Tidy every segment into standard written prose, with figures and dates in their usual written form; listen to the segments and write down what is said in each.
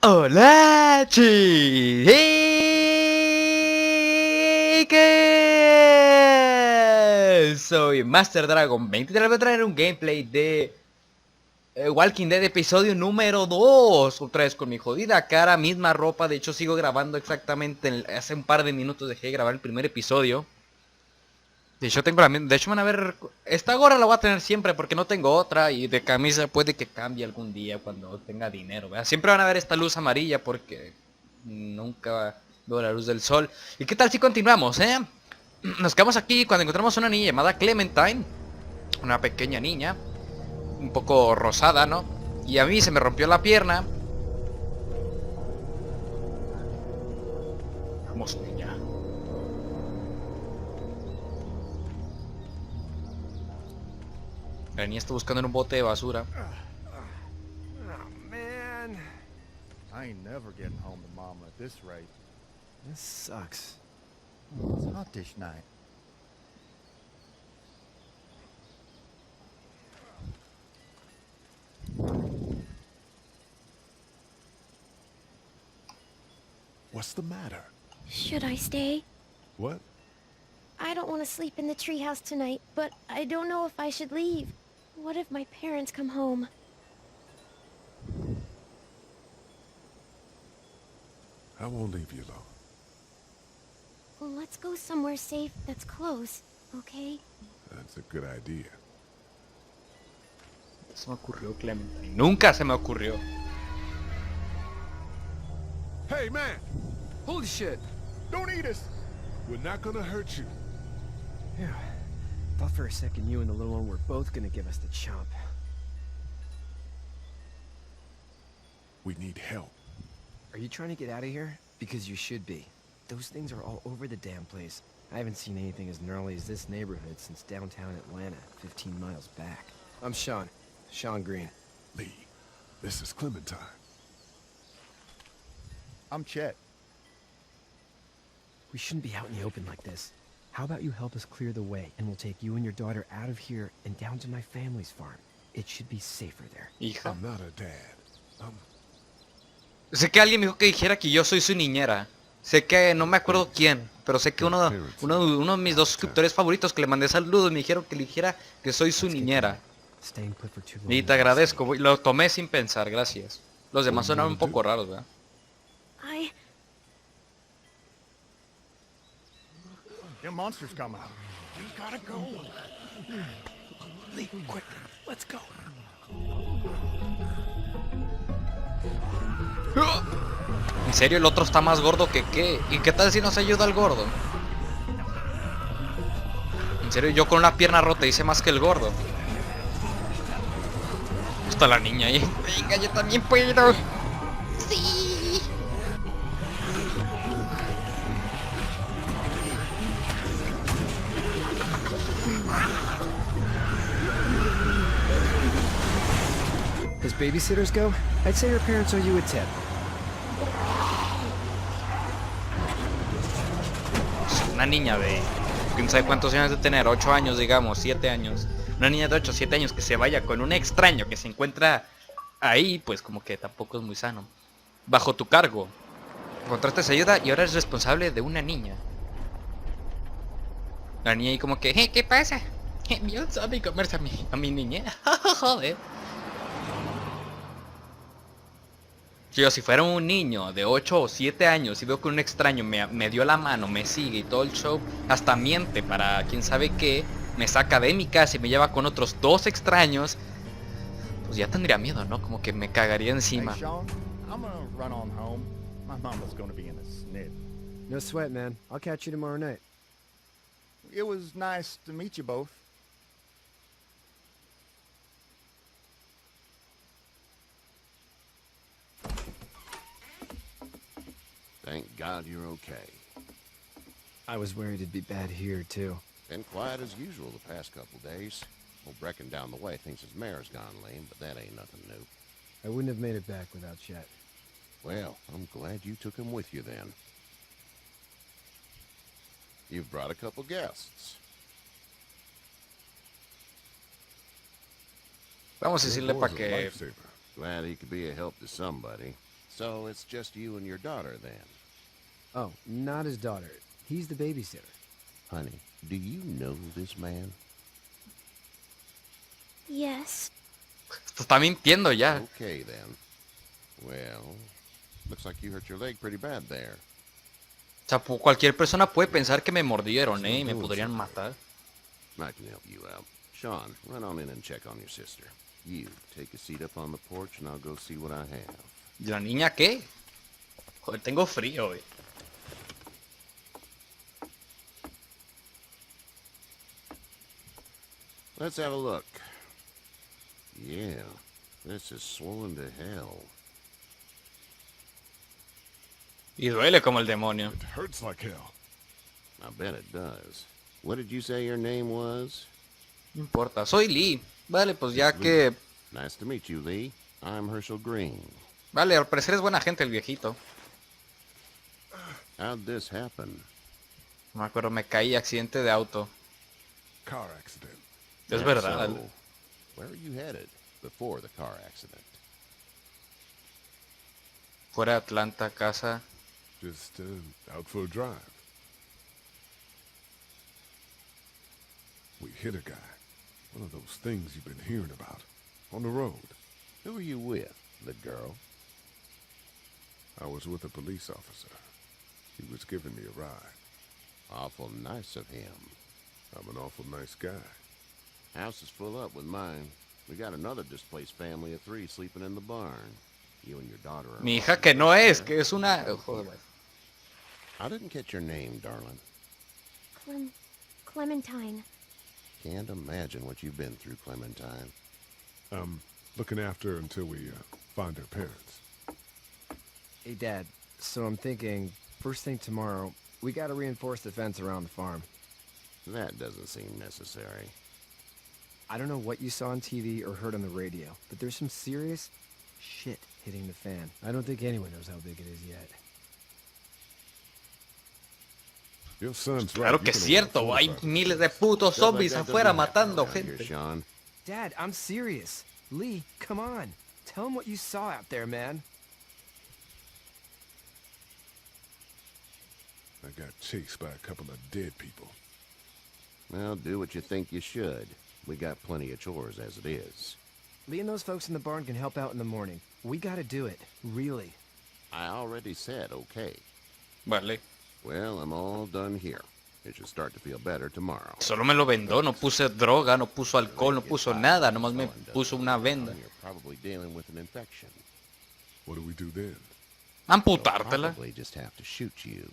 Hola chicos, soy Master Dragon 23. Les voy a traer un gameplay de Walking Dead episodio número 2. Otra vez con mi jodida cara, misma ropa. De hecho sigo grabando exactamente hace un par de minutos dejé de grabar el primer episodio. De hecho tengo la misma. De hecho van a ver. Esta gorra la voy a tener siempre porque no tengo otra. Y de camisa puede que cambie algún día cuando tenga dinero, ¿verdad? Siempre van a ver esta luz amarilla porque nunca veo la luz del sol. ¿Y qué tal si continuamos, Nos quedamos aquí cuando encontramos una niña llamada Clementine. Una pequeña niña. Un poco rosada, ¿no? Y a mí se me rompió la pierna. Vamos, niña. La niña está buscando en un bote de basura. Oh, man. I ain't never getting home to Mama at this rate. This sucks. It's hot dish night. What's the matter? Should I stay? What? I don't want to sleep in the treehouse tonight, but I don't know if I should leave. What if my parents come home? I won't leave you alone. Well, let's go somewhere safe that's close, okay? That's a good idea. Se me ocurrió, Clementine. Nunca se me ocurrió. Hey, man! Holy shit! Don't eat us! We're not gonna hurt you. Yeah. Thought for a second you and the little one were both gonna give us the chomp. We need help. Are you trying to get out of here? Because you should be. Those things are all over the damn place. I haven't seen anything as gnarly as this neighborhood since downtown Atlanta, 15 miles back. I'm Sean. Sean Green. Lee, this is Clementine. I'm Chet. We shouldn't be out in the open like this. How about you help us clear the way, and we'll take you and your daughter out of here and down to my family's farm. It should be safer there. Hija. I'm not a dad. Sé que alguien me dijo que dijera que yo soy su niñera. Sé que no me acuerdo quién, pero sé que uno de mis dos suscriptores favoritos que le mandé saludos me dijeron que le dijera que soy su niñera. Y te agradezco, lo tomé sin pensar, gracias. Los demás sonaron un poco raros, ¿verdad? Your monster's coming. We gotta go. Lee, quick, let's go. En serio, el otro está más gordo que qué. ¿Y qué tal si nos ayuda el gordo? En serio, yo con una pierna rota hice más que el gordo. Está la niña ahí. Venga, yo también puedo. Sí. As babysitters go, I'd say her parents owe you a tip. Una niña de quién sabe cuántos años de tener, 8 años digamos, 7 años. Una niña de 8 o 7 años que se vaya con un extraño que se encuentra ahí, pues como que tampoco es muy sano. Bajo tu cargo. Encontraste esa ayuda y ahora eres responsable de una niña. La niña ahí como que, ¿qué pasa? Yo sabe comerse a mi niñera. Joder. Yo, si fuera un niño de 8 o 7 años y veo que un extraño me dio la mano, me sigue y todo el show, hasta miente para quién sabe qué, me saca de mi casa y me lleva con otros 2 extraños, pues ya tendría miedo, ¿no? Como que me cagaría encima. Hey, Sean, I'm gonna run on home. My mama's gonna be in a snit. No sweat, man. I'll catch you tomorrow night. It was nice to meet you both. Thank God you're okay. I was worried it'd be bad here, too. Been quiet as usual the past couple days. Old Brecken down the way thinks his mare's gone lame, but that ain't nothing new. I wouldn't have made it back without Chet. Well, I'm glad you took him with you then. You've brought a couple guests. Vamos a decirle para que... Glad he could be a help to somebody. So it's just you and your daughter then? Oh, not his daughter. He's the babysitter. Honey, do you know this man? Yes. Esto está mintiendo ya. Okay then. Well, looks like you hurt your leg pretty bad there. O sea, cualquier persona puede pensar que me mordieron, y me podrían matar. I can help you out. Sean, run on in and check on your sister. You, take a seat up on the porch and I'll go see what I have. ¿Y la niña qué? Joder, tengo frío, güey. Let's have a look. Yeah, this is swollen to hell. Y duele como el demonio. It hurts like hell. I bet it does. What did you say your name was? No importa, soy Lee. Vale, pues ya que... Nice to meet you, Lee. I'm Herschel Green. Vale, al parecer es buena gente el viejito. How'd this happen? No me acuerdo, me caí, accidente de auto. Car accident. Es That's verdad. so. Where were you headed before the car accident? Fuera de Atlanta, casa. Just out for a drive. We hit a guy. One of those things you've been hearing about. On the road. Who were you with? The girl? I was with a police officer. He was giving me a ride. Awful nice of him. I'm an awful nice guy. House is full up with mine. We got another displaced family of 3 sleeping in the barn. You and your daughter are... Mi hija que no es, que es una... Joder. I didn't catch your name, darling. Clementine. Can't imagine what you've been through, Clementine. Looking after her until we find her parents. Hey, Dad. So I'm thinking, first thing tomorrow, we gotta reinforce the fence around the farm. That doesn't seem necessary. I don't know what you saw on TV or heard on the radio, but there's some serious shit hitting the fan. I don't think anyone knows how big it is yet. Your son's right. Claro que es cierto, hay miles de putos zombies afuera matando Here, gente. Sean. Dad, I'm serious. Lee, come on. Tell him what you saw out there, man. I got chased by a couple of dead people. Well, do what you think you should. We got plenty of chores as it is. Lee and those folks in the barn can help out in the morning. We gotta do it. Really. I already said okay. Vale. Well, I'm all done here. It should start to feel better tomorrow. Solo me lo vendó, no puse droga, no puso alcohol, no puso nada, nomás me puso una venda. You're probably dealing with an infection. What do we do then? Amputártela. Probably just have to shoot you.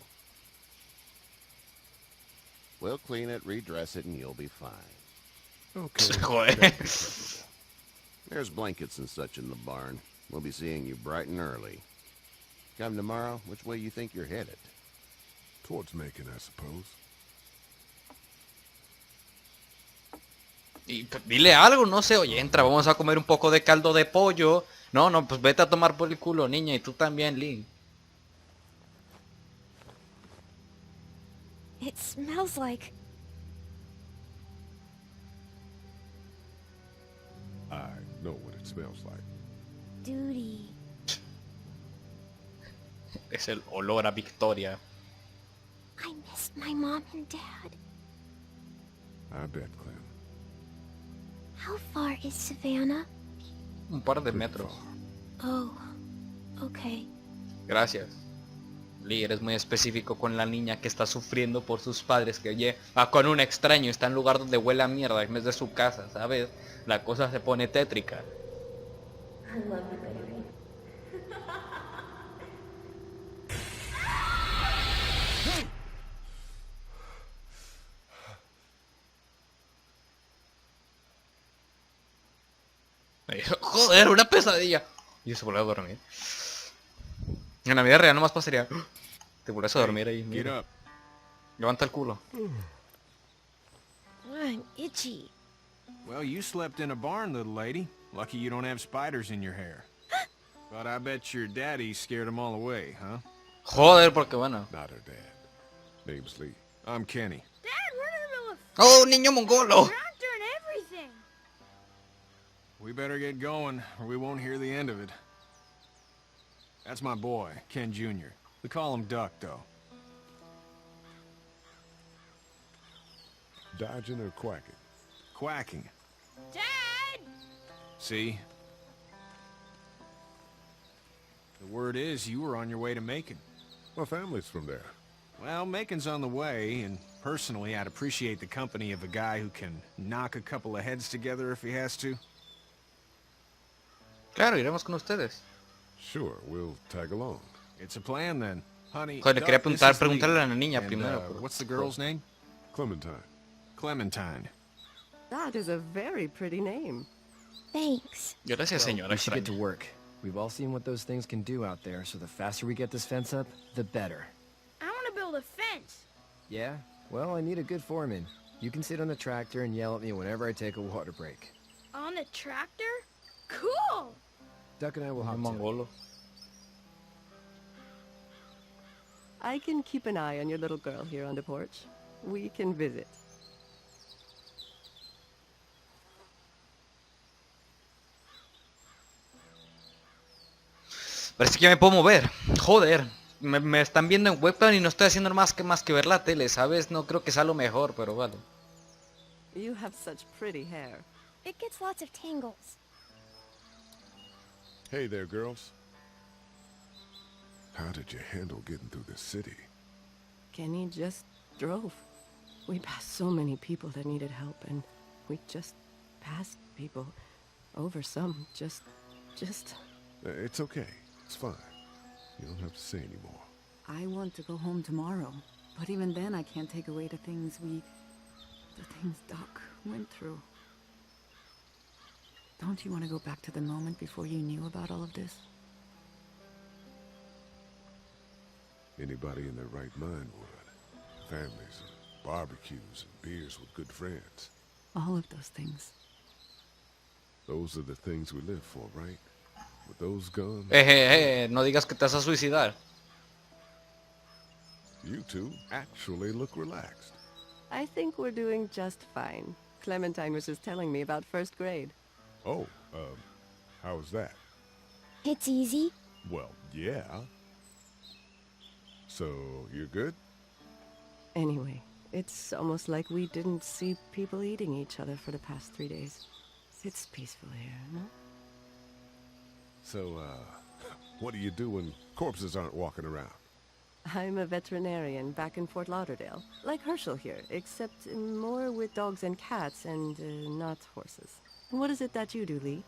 We'll clean it, redress it, and you'll be fine. Okay. Joder. There's blankets and such in the barn. We'll be seeing you bright and early. Come tomorrow, which way you think you're headed? Towards Macon, I suppose. Y pues, dile algo, no sé, oye, entra, vamos a comer un poco de caldo de pollo. No, no, pues vete a tomar por el culo, niña, y tú también, Lee. It smells like... I know what it smells like. duty. Es el olor a victoria. I miss my mom and dad. I bet, Clem. How far is Savannah? Un par de metros. Oh, okay. Gracias. Lee, eres muy específico con la niña que está sufriendo por sus padres, que va con un extraño, está en un lugar donde huele a mierda en vez de su casa, ¿sabes? La cosa se pone tétrica. I love you, baby. Me dijo, joder, una pesadilla. Y se volvió a dormir. En la vida real nomás pasaría. Te vuelves a dormir ahí. Get Mira. up. Levanta el culo. I'm itchy. Well, you slept in a barn, little lady. Lucky you don't have spiders in your hair. But I bet your daddy scared them all away, huh? Joder, porque bueno. Not her dad. Name's Lee. I'm Kenny. Dad, we're in the middle of... Oh, niño mongolo. We're not doing everything. We better get going, or we won't hear the end of it. That's my boy, Ken Jr. We call him Duck, though. Dodging or quacking? Quacking. Dad! See? The word is you were on your way to Macon. My family's from there. Well, Macon's on the way, and personally, I'd appreciate the company of a guy who can knock a couple of heads together if he has to. Claro, iremos con ustedes. Sure, we'll tag along. It's a plan, then. Honey, Joder, le quería Duck, this is Lee. preguntarle a la niña And, primero. Pero... what's the girl's name? Clementine. Clementine. That is a very pretty name. Thanks. Gracias, Well, señora we should get to extraña. work. We've all seen what those things can do out there, so the faster we get this fence up, the better. I want to build a fence. Yeah? Well, I need a good foreman. You can sit on the tractor and yell at me whenever I take a water break. On the tractor? Cool! Duck and I will Un hop to. mongolo. I can keep an eye on your little girl here on the porch. We can visit. Parece que ya me puedo mover. Joder. Me están viendo en webcam y no estoy haciendo más que ver la tele, ¿sabes? No creo que sea lo mejor, pero vale. You have such pretty hair. It gets lots of tangles. Hey there, girls. How did you handle getting through the city? Kenny just drove. We passed so many people that needed help, and we just passed people. Over some, just... It's okay. It's fine. You don't have to say anymore. I want to go home tomorrow, but even then I can't take away the things Doc went through. Don't you want to go back to the moment before you knew about all of this? Anybody in their right mind would. Families and barbecues and beers with good friends. All of those things. Those are the things we live for, right? With those guns, No digas que te vas a suicidar. you two actually look relaxed. I think we're doing just fine. Clementine was just telling me about first grade. Oh, how was that? It's easy. Well, yeah. So, you're good? Anyway, it's almost like we didn't see people eating each other for the past 3 days. It's peaceful here, no? So, what do you do when corpses aren't walking around? I'm a veterinarian back in Fort Lauderdale, like Herschel here, except more with dogs and cats and not horses. What is it that you do, Lee?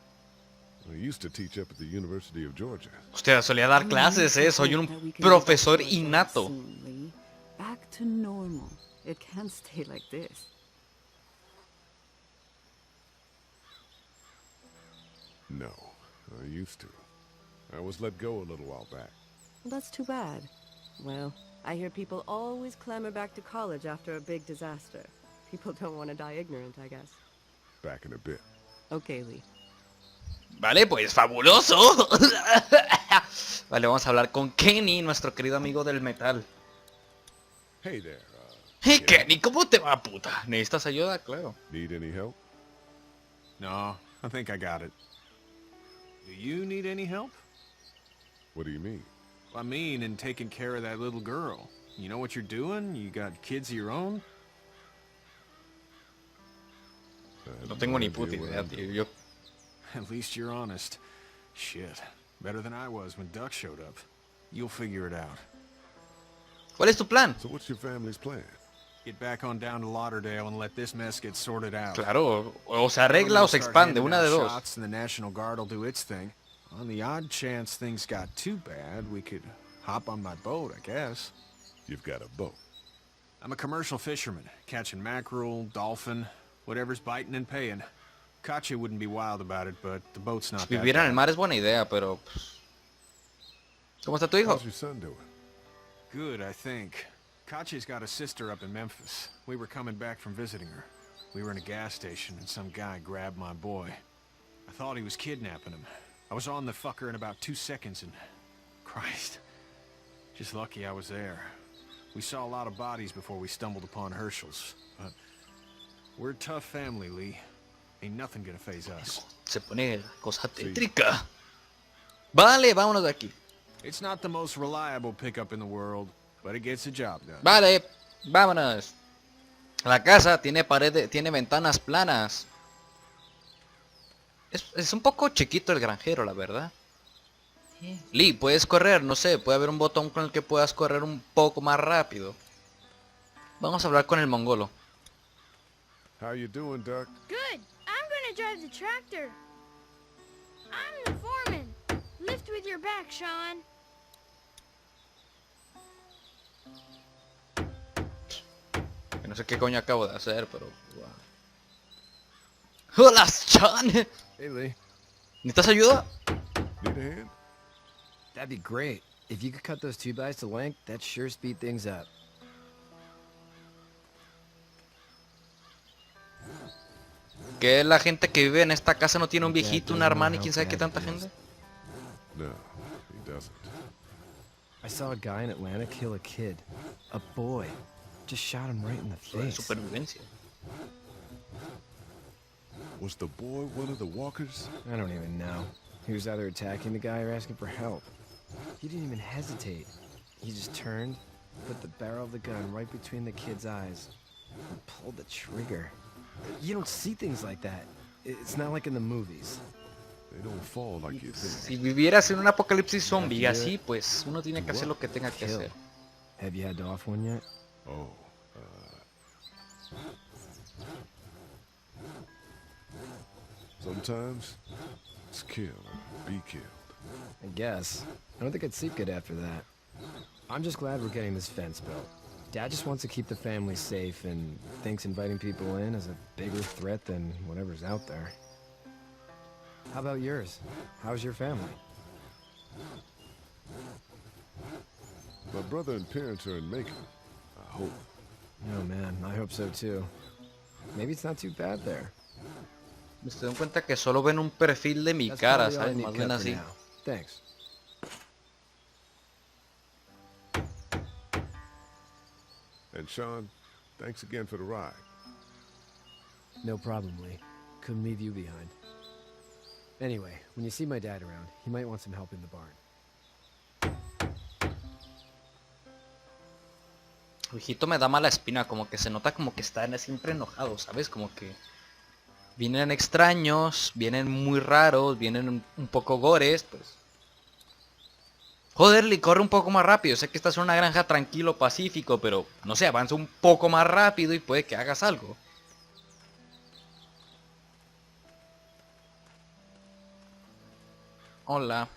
I used to teach up at the University of Georgia. Hostia, solía dar clases, soy un profesor innato. Back to normal. It can't stay like this. No, I used to. I was let go a little while back. That's too bad. Well, I hear people always clamor back to college after a big disaster. People don't want to die ignorant, I guess. Back in a bit. Okay, Lee. Vale, pues fabuloso. Vale, vamos a hablar con Kenny, nuestro querido amigo del metal. Hey there, Hey yeah. Kenny, ¿cómo te va, puta? ¿Necesitas ayuda? Claro. Need any help? No, I think I got it. Do you need any help? What do you mean? I mean, in taking care of that little girl. You know what you're doing? You got kids of your own? I have No tengo ni idea puta what idea, I'm tío. doing. Yo... At least you're honest. Shit. Better than I was when Duck showed up. You'll figure it out. ¿Cuál es tu plan? So what's your family's plan? Get back on down to Lauderdale and let this mess get sorted out. Claro, o se arregla o se expande, una de dos. Shots and the National Guard will do its thing. On the odd chance things got too bad, we could hop on my boat, I guess. You've got a boat. I'm a commercial fisherman, catching mackerel, dolphin, whatever's biting and paying. Katya wouldn't be wild about it, but the boat's not that Vivir en el bad. mar es buena idea, pero... pues, ¿cómo está tu hijo? How's your son doing? Good, I think. Katya's got a sister up in Memphis. We were coming back from visiting her. We were in a gas station and some guy grabbed my boy. I thought he was kidnapping him. I was on the fucker in about 2 seconds and... Christ. Just lucky I was there. We saw a lot of bodies before we stumbled upon Herschel's. But we're a tough family, Lee. Ain't nothing gonna faze us. Se pone cosa tétrica. Vale, vámonos de aquí. It's not the most reliable pickup in the world, but it gets the job done. Vale, vámonos. La casa tiene tiene ventanas planas. Es un poco chiquito el granjero, la verdad. Lee, puedes correr, no sé, puede haber un botón con el que puedas correr un poco más rápido. Vamos a hablar con el mongolo. How you doing, Duck? Good. I'm gonna drive the tractor. I'm the foreman. Lift with your back, Sean. Que no sé qué coño acabo de hacer, pero... wow. ¡Hola, Sean! Hey, Lee. ¿Necesitas ayuda? Need a hand? That'd be great. If you could cut those 2x to length, that'd sure speed things up. ¿Que la gente que vive en esta casa no tiene un viejito, una hermana y quién sabe qué tanta gente? No, he doesn't. I saw a guy in Atlanta kill a kid. A boy. Just shot him right in the Eso es face. supervivencia. Was the boy one of the walkers? I don't even know. He was either attacking the guy or asking for help. He didn't even hesitate. He just turned, put the barrel of the gun right between the kid's eyes, and pulled the trigger. You don't see things like that. It's not like in the movies. They don't fall like you think. Si vivieras en un apocalipsis zombie así, pues uno tiene que hacer lo que tenga que hacer. Have you had to off one yet? Oh, sometimes it's kill or be killed. I guess. I don't think I'd sleep good after that. I'm just glad we're getting this fence built. Dad just wants to keep the family safe and thinks inviting people in is a bigger threat than whatever's out there. How about yours? How's your family? My brother and parents are in Macon. I hope. Oh man, I hope so too. Maybe it's not too bad there. Me estoy dando cuenta que solo ven un perfil de mi That's cara, probably all I ¿sabes? need Más cut bien for así. now. Thanks. And Sean, thanks again for the ride. No problem, Lee. Couldn't leave you behind. Anyway, when you see my dad around, he might want some help in the barn. Hijito me da mala espina, como que se nota como que está siempre enojado, ¿sabes? Como que vienen extraños, vienen muy raros, vienen un poco gores, pues... Joder, Lee, corre un poco más rápido. Sé que estás en una granja tranquilo, pacífico, pero no sé, avanza un poco más rápido y puede que hagas algo. Hola.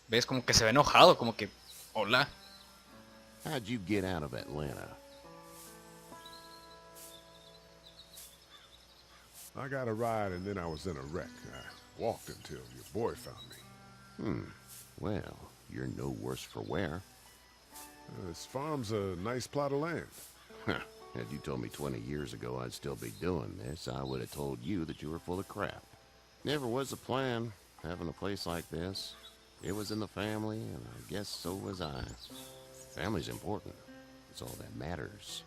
¿Ves? Como que se ve enojado, como que... Hola. How'd you get out of Atlanta? I got a ride and then I was in a wreck. I walked until your boy found me. Well, you're no worse for wear. This farm's a nice plot of land. Had you told me 20 years ago I'd still be doing this, I would have told you that you were full of crap. Never was the plan, having a place like this. It was in the family, and I guess so was I. Family's important. It's all that matters.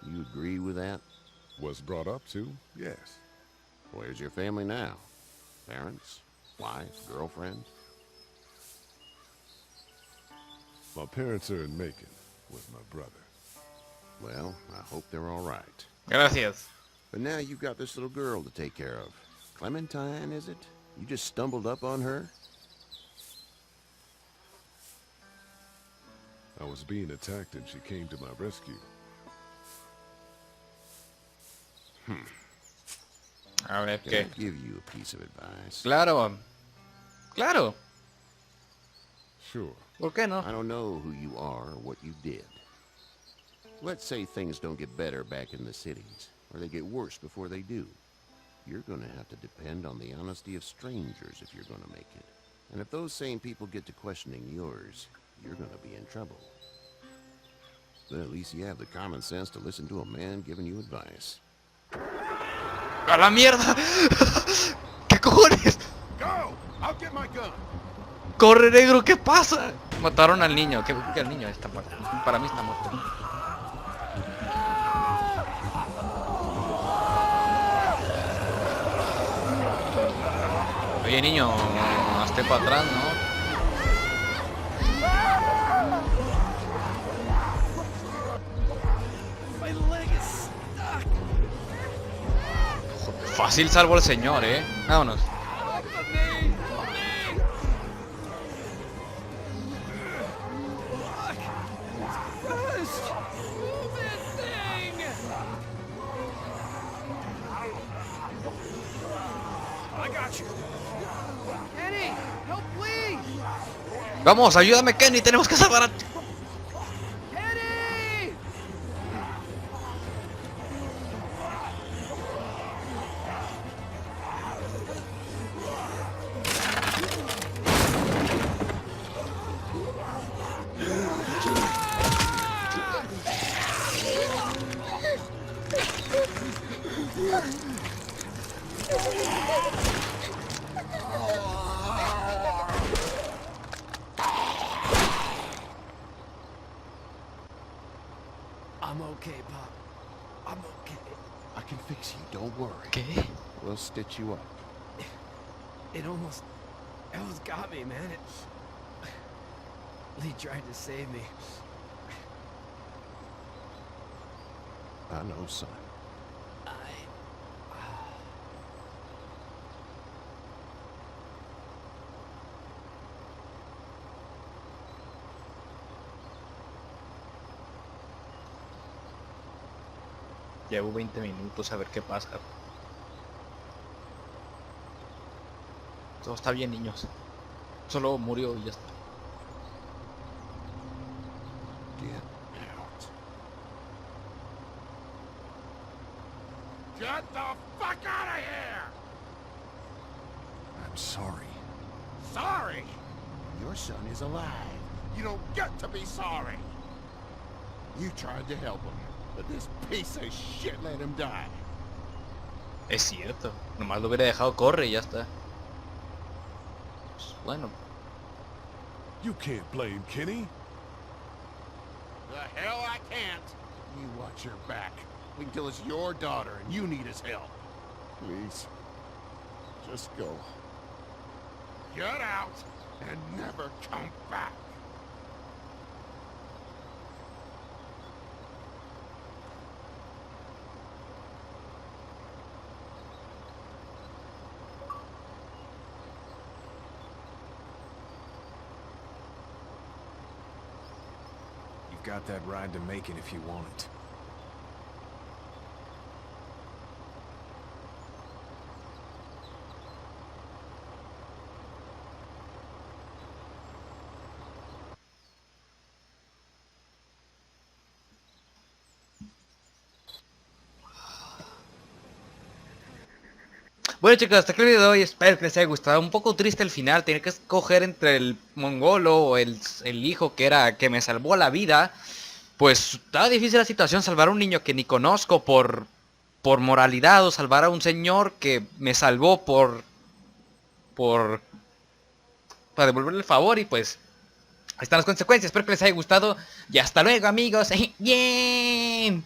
You agree with that? Was brought up to, yes. Where's your family now? Parents? Wife? Girlfriend? My parents are in Macon with my brother. Well, I hope they're all right. Gracias. But now you've got this little girl to take care of. Clementine, is it? You just stumbled up on her? I was being attacked and she came to my rescue. A ver, Can ¿qué? I give you a piece of advice? Claro. Claro. Sure. ¿Por qué no? I don't know who you are or what you did. Let's say things don't get better back in the cities, or they get worse before they do. You're gonna have to depend on the honesty of strangers if you're gonna make it. And if those same people get to questioning yours, you're gonna be in trouble. But at least you have the common sense to listen to a man giving you advice. ¡A la mierda! ¿Qué cojones? Go! I'll get my gun! ¡Corre, negro! ¿Qué pasa? Mataron al niño. Que el niño está para mí está muerto. Oye, niño. esté para atrás, ¿no? Fácil salvo al señor, Vámonos. Vamos, ayúdame, Kenny, tenemos que salvar a... I'm okay, Pop. I'm okay. I can fix you, don't worry. ¿Qué? We'll stitch you up. It almost got me, man. Lee tried to save me. I know, son. Llevo 20 minutos a ver qué pasa. Todo está bien, niños. Solo murió y ya está. Get out. Get the fuck out of here! I'm sorry. Sorry? Your son is alive. You don't get to be sorry. You tried to help him, but this piece of shit let him die. Es cierto. Nomás lo hubiera dejado correr y ya está. Pues, bueno. You can't blame Kenny. The hell I can't. You watch your back. Wait until it's your daughter and you need his help. Please. Just go. Get out and never come back. You've got that ride to make it if you want it. Bueno, chicos, hasta aquí el video de hoy. Espero que les haya gustado. Un poco triste el final. Tener que escoger entre el mongolo o el hijo que me salvó la vida. Pues estaba difícil la situación. Salvar a un niño que ni conozco por moralidad. O salvar a un señor que me salvó para devolverle el favor. Y pues ahí están las consecuencias. Espero que les haya gustado. Y hasta luego, amigos. Bien.